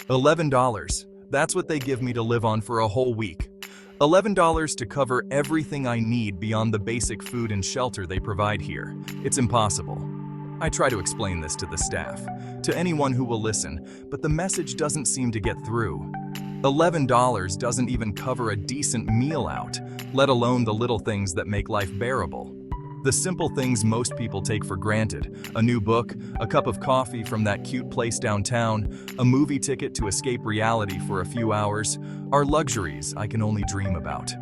$11. That's what they give me to live on for a whole week. $11 to cover everything I need beyond the basic food and shelter they provide here. It's impossible. I try to explain this to the staff, to anyone who will listen, but the message doesn't seem to get through. $11 doesn't even cover a decent meal out, let alone the little things that make life bearable. The simple things most people take for granted, a new book, a cup of coffee from that cute place downtown, a movie ticket to escape reality for a few hours, are luxuries I can only dream about.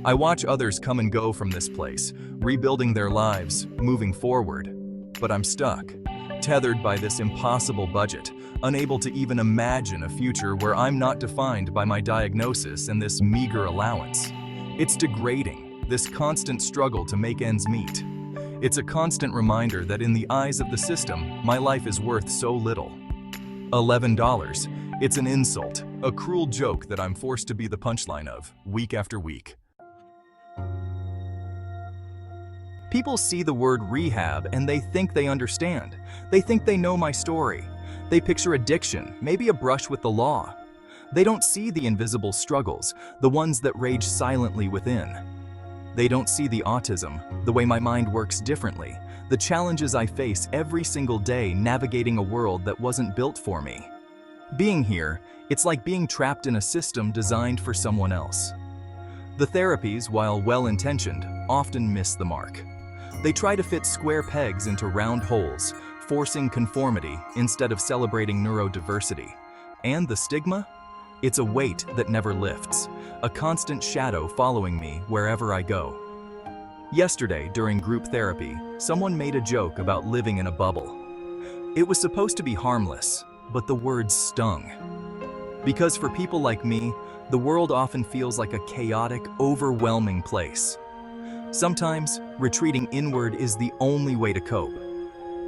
I watch others come and go from this place, rebuilding their lives, moving forward. But I'm stuck, tethered by this impossible budget, unable to even imagine a future where I'm not defined by my diagnosis and this meager allowance. It's degrading, this constant struggle to make ends meet. It's a constant reminder that in the eyes of the system, my life is worth so little. $11. It's an insult, a cruel joke that I'm forced to be the punchline of, week after week. People see the word rehab and they think they understand. They think they know my story. They picture addiction, maybe a brush with the law. They don't see the invisible struggles, the ones that rage silently within. They don't see the autism, the way my mind works differently, the challenges I face every single day navigating a world that wasn't built for me. Being here, it's like being trapped in a system designed for someone else. The therapies, while well-intentioned, often miss the mark. They try to fit square pegs into round holes, forcing conformity instead of celebrating neurodiversity. And the stigma? It's a weight that never lifts, a constant shadow following me wherever I go. Yesterday, during group therapy, someone made a joke about living in a bubble. It was supposed to be harmless, but the words stung. Because for people like me, the world often feels like a chaotic, overwhelming place. Sometimes, retreating inward is the only way to cope.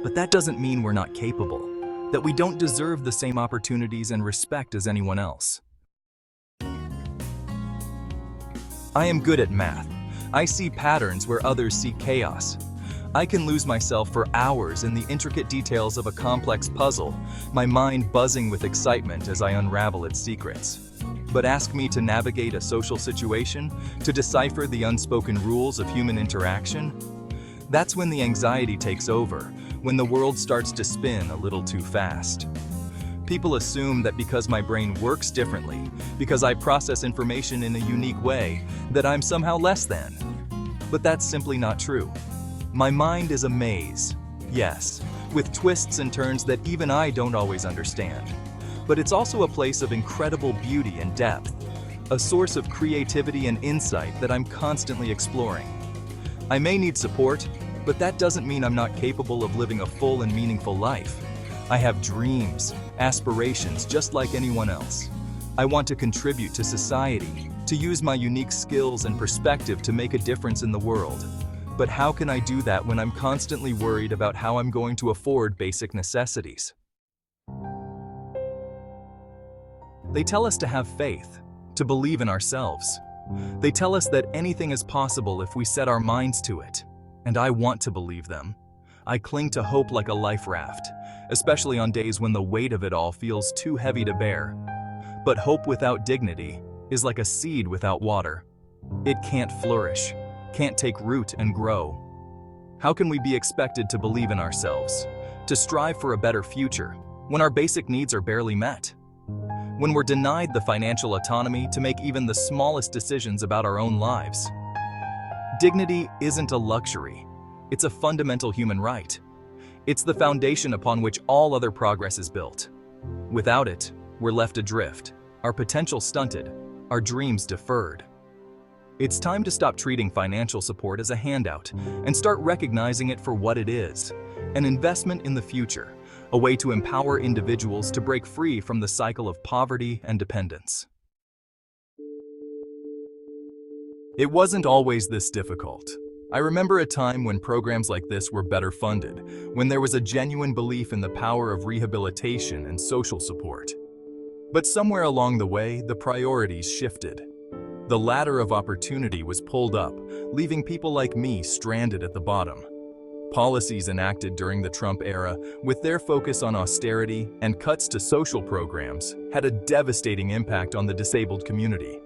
But that doesn't mean we're not capable, that we don't deserve the same opportunities and respect as anyone else. I am good at math. I see patterns where others see chaos. I can lose myself for hours in the intricate details of a complex puzzle, my mind buzzing with excitement as I unravel its secrets. But ask me to navigate a social situation, to decipher the unspoken rules of human interaction? That's when the anxiety takes over, when the world starts to spin a little too fast. People assume that because my brain works differently, because I process information in a unique way, that I'm somehow less than. But that's simply not true. My mind is a maze, yes, with twists and turns that even I don't always understand. But it's also a place of incredible beauty and depth, a source of creativity and insight that I'm constantly exploring. I may need support, but that doesn't mean I'm not capable of living a full and meaningful life. I have dreams, aspirations, just like anyone else. I want to contribute to society, to use my unique skills and perspective to make a difference in the world. But how can I do that when I'm constantly worried about how I'm going to afford basic necessities? They tell us to have faith, to believe in ourselves. They tell us that anything is possible if we set our minds to it. And I want to believe them. I cling to hope like a life raft, especially on days when the weight of it all feels too heavy to bear. But hope without dignity is like a seed without water. It can't flourish, can't take root and grow. How can we be expected to believe in ourselves, to strive for a better future, when our basic needs are barely met? When we're denied the financial autonomy to make even the smallest decisions about our own lives? Dignity isn't a luxury. It's a fundamental human right. It's the foundation upon which all other progress is built. Without it, we're left adrift, our potential stunted, our dreams deferred. It's time to stop treating financial support as a handout and start recognizing it for what it is, an investment in the future, a way to empower individuals to break free from the cycle of poverty and dependence. It wasn't always this difficult. I remember a time when programs like this were better funded, when there was a genuine belief in the power of rehabilitation and social support. But somewhere along the way, the priorities shifted. The ladder of opportunity was pulled up, leaving people like me stranded at the bottom. Policies enacted during the Trump era, with their focus on austerity and cuts to social programs, had a devastating impact on the disabled community.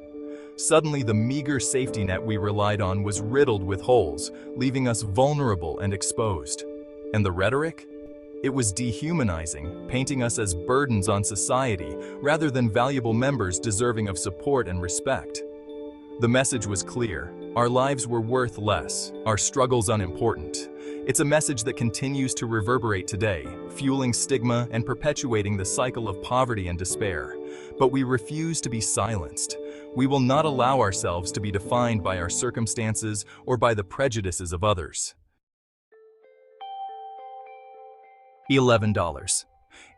Suddenly, the meager safety net we relied on was riddled with holes, leaving us vulnerable and exposed. And the rhetoric? It was dehumanizing, painting us as burdens on society rather than valuable members deserving of support and respect. The message was clear. Our lives were worth less, our struggles unimportant. It's a message that continues to reverberate today, fueling stigma and perpetuating the cycle of poverty and despair. But we refuse to be silenced. We will not allow ourselves to be defined by our circumstances or by the prejudices of others. $11.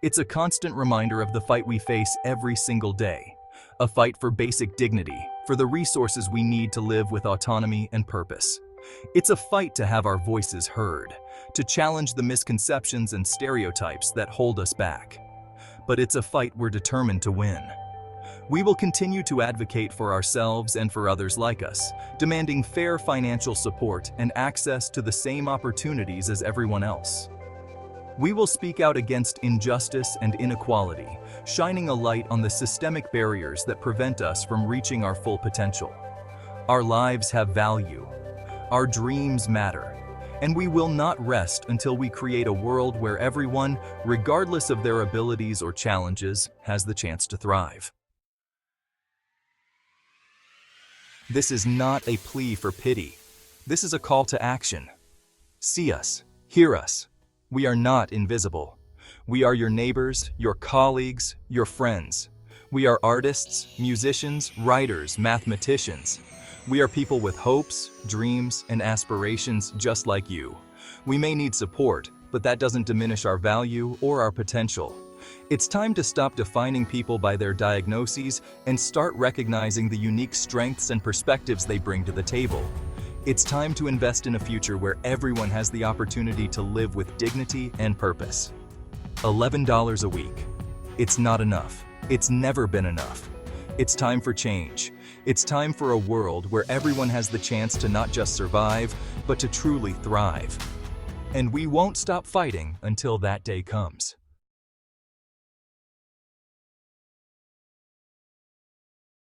It's a constant reminder of the fight we face every single day. A fight for basic dignity, for the resources we need to live with autonomy and purpose. It's a fight to have our voices heard, to challenge the misconceptions and stereotypes that hold us back. But it's a fight we're determined to win. We will continue to advocate for ourselves and for others like us, demanding fair financial support and access to the same opportunities as everyone else. We will speak out against injustice and inequality, shining a light on the systemic barriers that prevent us from reaching our full potential. Our lives have value. Our dreams matter. And we will not rest until we create a world where everyone, regardless of their abilities or challenges, has the chance to thrive. This is not a plea for pity. This is a call to action. See us, hear us. We are not invisible. We are your neighbors, your colleagues, your friends. We are artists, musicians, writers, mathematicians. We are people with hopes, dreams, and aspirations just like you. We may need support, but that doesn't diminish our value or our potential. It's time to stop defining people by their diagnoses and start recognizing the unique strengths and perspectives they bring to the table. It's time to invest in a future where everyone has the opportunity to live with dignity and purpose. $11 a week. It's not enough. It's never been enough. It's time for change. It's time for a world where everyone has the chance to not just survive, but to truly thrive. And we won't stop fighting until that day comes.